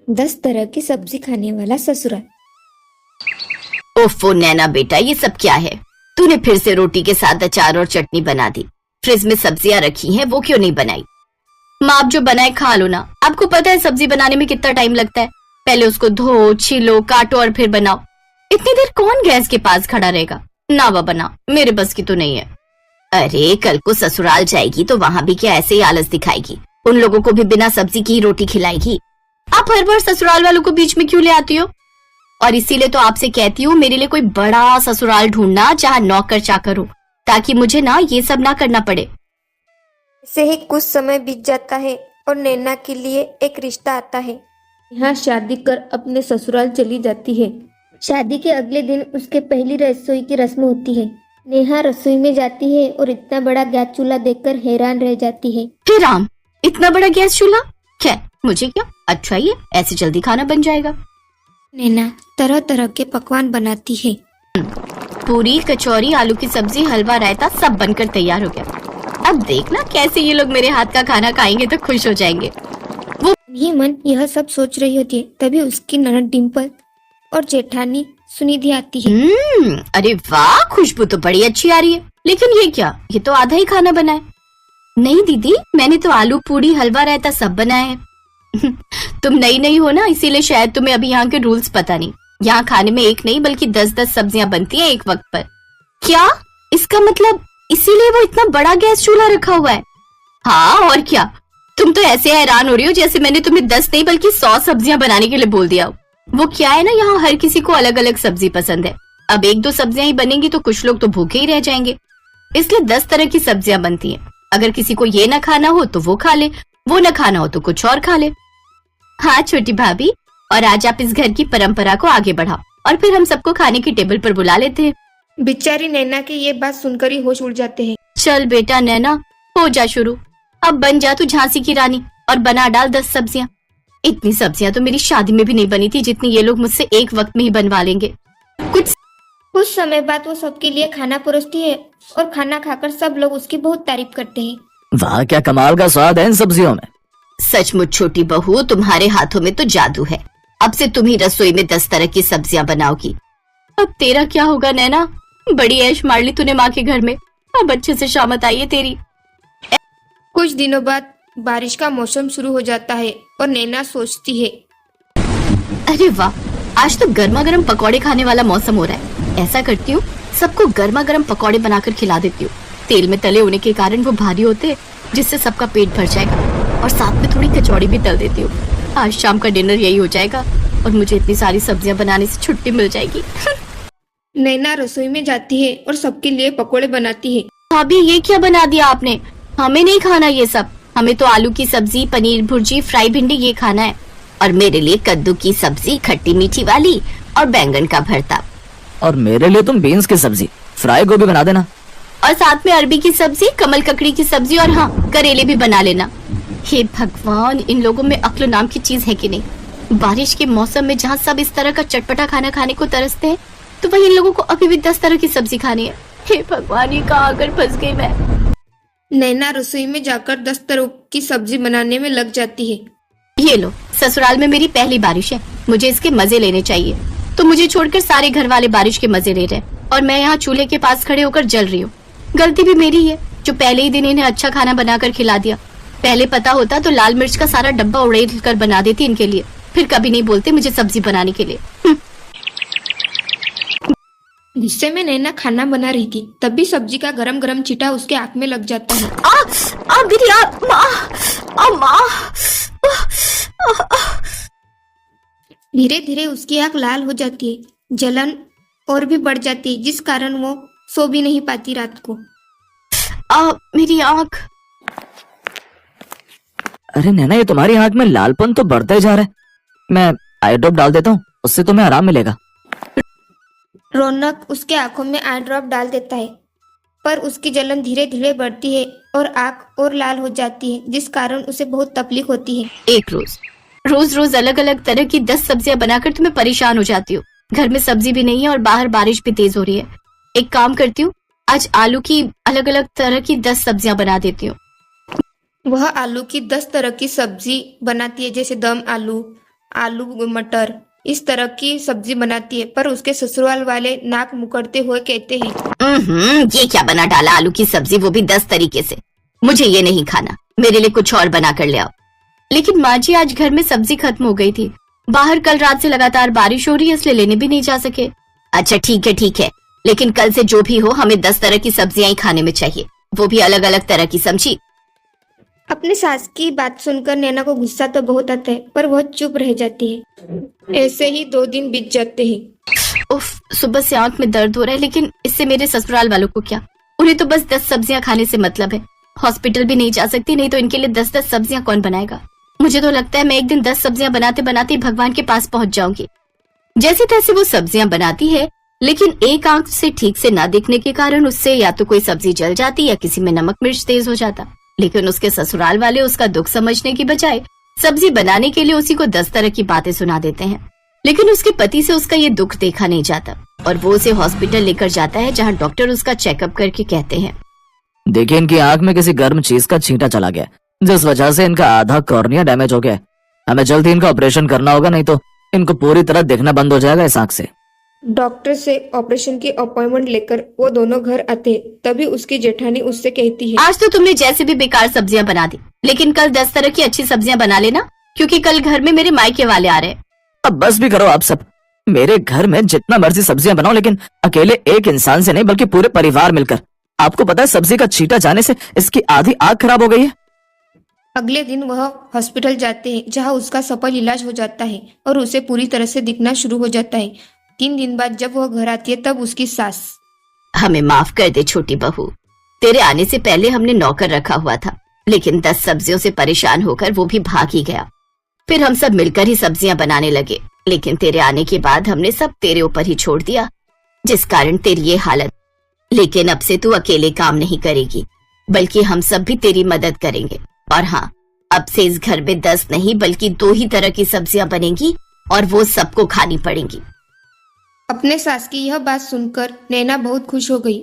10 तरह की सब्जी खाने वाला ससुराल। ओफो नैना बेटा, ये सब क्या है? तूने फिर से रोटी के साथ अचार और चटनी बना दी। फ्रिज में सब्जियां रखी हैं, वो क्यों नहीं बनाई? माँ, आप जो बनाए खा लो ना। आपको पता है सब्जी बनाने में कितना टाइम लगता है? पहले उसको धो, छीलो, काटो और फिर बनाओ। इतनी देर कौन गैस के पास खड़ा रहेगा? ना बना, मेरे बस की तो नहीं है। अरे कल को ससुराल जाएगी तो वहां भी क्या ऐसे ही आलस दिखाएगी? उन लोगों को भी बिना सब्जी की ही रोटी खिलाएगी। आप हर बार ससुराल वालों को बीच में क्यों ले आती हो? और इसीलिए तो आपसे कहती हूँ मेरे लिए कोई बड़ा ससुराल ढूंढना जहाँ नौकर चाकर हो, ताकि मुझे ना ये सब ना करना पड़े। ऐसे ही कुछ समय बीत जाता है और नैना के लिए एक रिश्ता आता है। यहाँ शादी कर अपने ससुराल चली जाती है। शादी के अगले दिन उसके पहली रसोई की रस्म होती है। नेहा रसोई में जाती है और इतना बड़ा गैस चूल्हा देखकर हैरान रह जाती है। हे राम, इतना बड़ा गैस चूल्हा? क्या मुझे क्या, अच्छा ही है, ऐसे जल्दी खाना बन जाएगा। नैना तरह तरह के पकवान बनाती है। पूरी, कचौरी, आलू की सब्जी, हलवा, रायता सब बनकर तैयार हो गया। अब देखना कैसे ये लोग मेरे हाथ का खाना खाएंगे तो खुश हो जाएंगे। वो ही मन यह सब सोच रही होती है, तभी उसकी ननद डिम्पल और जेठानी सुनिधि आती है। अरे वाह, खुशबू तो बड़ी अच्छी आ रही है। लेकिन ये क्या, ये तो आधा ही खाना बना है। नहीं दीदी, मैंने तो आलू पूरी, हलवा, रायता सब बनाया है। तुम नई नहीं हो ना, इसीलिए शायद तुम्हें अभी यहाँ के रूल्स पता नहीं। यहाँ खाने में एक नहीं बल्कि 10-10 सब्जियां बनती हैं एक वक्त पर। क्या? इसका मतलब इसीलिए वो इतना बड़ा गैस चूल्हा रखा हुआ है? हाँ और क्या। तुम तो ऐसे हैरान हो रही हो जैसे मैंने तुम्हें 10 नहीं बल्कि 100 सब्जियां बनाने के लिए बोल दिया हो। वो क्या है ना, यहाँ हर किसी को अलग अलग सब्जी पसंद है। अब 1-2 सब्जियां ही बनेंगी तो कुछ लोग तो भूखे ही रह जाएंगे, इसलिए 10 तरह की सब्जियां बनती हैं। अगर किसी को ये न खाना हो तो वो खा ले, वो न खाना हो तो कुछ और खा ले। हाँ छोटी भाभी, और आज आप इस घर की परंपरा को आगे बढ़ाओ और फिर हम सबको खाने की टेबल पर बुला लेते हैं। बेचारी नैना की ये बात सुनकर ही होश उड़ जाते हैं। चल बेटा नैना, हो जा शुरू। अब बन जा तू झांसी की रानी और बना डाल 10 सब्जियां। इतनी सब्जियां तो मेरी शादी में भी नहीं बनी थी जितनी ये लोग मुझसे एक वक्त में ही बनवा लेंगे। कुछ समय बाद वो सबके लिए खाना परोसती है और खाना खाकर सब लोग उसकी बहुत तारीफ करते हैं। वाह, क्या कमाल का स्वाद है इन सब्जियों में। सचमुच छोटी बहू, तुम्हारे हाथों में तो जादू है। अब से तुम ही रसोई में 10 तरह की सब्जियां बनाओगी। अब तेरा क्या होगा नैना? बड़ी ऐश मार ली तूने माँ के घर में। अब अच्छे से शामत आई है तेरी। कुछ दिनों बाद बारिश का मौसम शुरू हो जाता है और नैना सोचती है, अरे वाह, आज तो गर्मा गर्म पकौड़े खाने वाला मौसम हो रहा है। ऐसा करती हूँ, सबको गर्मा गर्म पकौड़े बनाकर खिला देती हूँ। तेल में तले होने के कारण वो भारी होते हैं, जिससे सबका पेट भर जाएगा। और साथ में थोड़ी कचौड़ी भी तल देती हूँ। आज शाम का डिनर यही हो जाएगा और मुझे इतनी सारी सब्जियां बनाने से छुट्टी मिल जाएगी। नैना रसोई में जाती है और सबके लिए पकोड़े बनाती है। भाभी, ये क्या बना दिया आपने? हमें नहीं खाना ये सब। हमें तो आलू की सब्जी, पनीर भुर्जी, फ्राई भिंडी ये खाना है। और मेरे लिए कद्दू की सब्जी, खट्टी मीठी वाली, और बैंगन का भरता। और मेरे लिए तुम बीन्स की सब्जी, फ्राई गोभी बना देना। और साथ में अरबी की सब्जी, कमल ककड़ी की सब्जी, और हाँ, करेले भी बना लेना। हे भगवान, इन लोगों में अक्ल नाम की चीज है कि नहीं? बारिश के मौसम में जहाँ सब इस तरह का चटपटा खाना खाने को तरसते हैं, तो वही इन लोगों को अभी भी 10 तरह की सब्जी खानी है। हे भगवान, ये कहाँ आकर फंस गई मैं। नैना रसोई में जाकर 10 तरह की सब्जी बनाने में लग जाती है। ये लो, ससुराल में मेरी पहली बारिश है, मुझे इसके मजे लेने चाहिए। तो मुझे छोड़कर सारे घर वाले बारिश के मजे ले रहे हैं और मैं यहाँ चूल्हे के पास खड़े होकर जल रही हूँ। गलती भी मेरी है जो पहले ही दिन इन्हें अच्छा खाना बनाकर खिला दिया। पहले पता होता तो लाल मिर्च का सारा डब्बा उड़ेल कर बना देती इनके लिए, फिर कभी नहीं बोलते मुझे सब्जी बनाने के लिए। गुस्से में नैना खाना बना रही थी, तभी सब्जी का गरम गरम छींटा उसके आँख में लग जाता है। धीरे धीरे उसकी आँख लाल हो जाती है, जलन और भी बढ़ जाती है, जिस कारण वो सो भी नहीं पाती रात को। मेरी आँख। अरे नैना, ये तुम्हारी आँख में लालपन तो बढ़ता ही जा रहा है। मैं आई ड्रॉप डाल देता हूँ, उससे तुम्हें आराम मिलेगा। रौनक उसके आंखों में आई ड्रॉप डाल देता है, पर उसकी जलन धीरे धीरे बढ़ती है और आंख और लाल हो जाती है, जिस कारण उसे बहुत तकलीफ होती है। एक रोज अलग अलग तरह की 10 सब्जियां बनाकर तुम्हें परेशान हो जाती हूँ। घर में सब्जी भी नहीं है और बाहर बारिश भी तेज हो रही है। एक काम करती हूँ, आज आलू की अलग अलग तरह की 10 सब्जियां बना देती हूँ। वह आलू की 10 तरह की सब्जी बनाती है, जैसे दम आलू, आलू मटर इस तरह की सब्जी बनाती है, पर उसके ससुराल वाले नाक मुकरते हुए कहते हैं, ये क्या बना डाला आलू की सब्जी, वो भी 10 तरीके से। मुझे ये नहीं खाना, मेरे लिए कुछ और बना कर ले आओ। लेकिन माँ जी आज घर में सब्जी खत्म हो गई थी, बाहर कल रात से लगातार बारिश हो रही है, इसलिए लेने भी नहीं जा सके। अच्छा ठीक है, लेकिन कल से जो भी हो हमें 10 तरह की सब्जियां ही खाने में चाहिए, वो भी अलग अलग तरह की, समझी? अपने सास की बात सुनकर नैना को गुस्सा तो बहुत आता है, पर वह चुप रह जाती है। ऐसे ही 2 दिन बीत जाते हैं। उफ, सुबह से आंख में दर्द हो रहा है, लेकिन इससे मेरे ससुराल वालों को क्या? उन्हें तो बस 10 सब्जियां खाने से मतलब है। हॉस्पिटल भी नहीं जा सकती, नहीं तो इनके लिए 10-10 सब्जियां कौन बनाएगा? मुझे तो लगता है मैं एक दिन 10 सब्जियां बनाते बनाते भगवान के पास पहुंच जाऊंगी। जैसे तैसे वो सब्जियां बनाती है, लेकिन एक आंख से ठीक से ना देखने के कारण उससे या तो कोई सब्जी जल जाती या किसी में नमक मिर्च तेज हो जाता। लेकिन उसके ससुराल वाले उसका दुख समझने की बजाय सब्जी बनाने के लिए उसी को 10 तरह की बातें सुना देते हैं। लेकिन उसके पति से उसका ये दुख देखा नहीं जाता और वो उसे हॉस्पिटल लेकर जाता है, जहाँ डॉक्टर उसका चेकअप करके कहते हैं, देखिए इनकी आंख में किसी गर्म चीज का छींटा चला गया, जिस वजह से इनका आधा कॉर्निया डैमेज हो गया है। हमें जल्दी इनका ऑपरेशन करना होगा, नहीं तो इनको पूरी तरह देखना बंद हो जाएगा इस आंख से। डॉक्टर से ऑपरेशन की अपॉइंटमेंट लेकर वो दोनों घर आते हैं। तभी उसकी जेठानी उससे कहती है, आज तो तुमने जैसे भी बेकार सब्जियां बना दी, लेकिन कल 10 तरह की अच्छी सब्जियां बना लेना, क्योंकि कल घर में मेरे मायके वाले आ रहे हैं। अब बस भी करो आप सब। मेरे घर में जितना मर्जी सब्जियां बनाओ, लेकिन अकेले एक इंसान से नहीं, बल्कि पूरे परिवार मिलकर। आपको पता है सब्जी का छींटा जाने से इसकी आधी आंख खराब हो गई है। अगले दिन वह हॉस्पिटल जाते हैं, जहां उसका सफल इलाज हो जाता है और उसे पूरी तरह से दिखना शुरू हो जाता है। 3 दिन बाद जब वह घर आती है, तब उसकी सास, हमें माफ कर दे छोटी बहू, तेरे आने से पहले हमने नौकर रखा हुआ था, लेकिन 10 सब्जियों से परेशान होकर वो भी भाग ही गया। फिर हम सब मिलकर ही सब्जियां बनाने लगे, लेकिन तेरे आने के बाद हमने सब तेरे ऊपर ही छोड़ दिया, जिस कारण तेरी ये हालत। लेकिन अब से तू अकेले काम नहीं करेगी, बल्कि हम सब भी तेरी मदद करेंगे। और हाँ, अब से इस घर में 10 नहीं बल्कि 2 ही तरह की सब्जियां बनेंगी और वो सबको खानी पड़ेंगी। अपने सास की यह बात सुनकर नैना बहुत खुश हो गई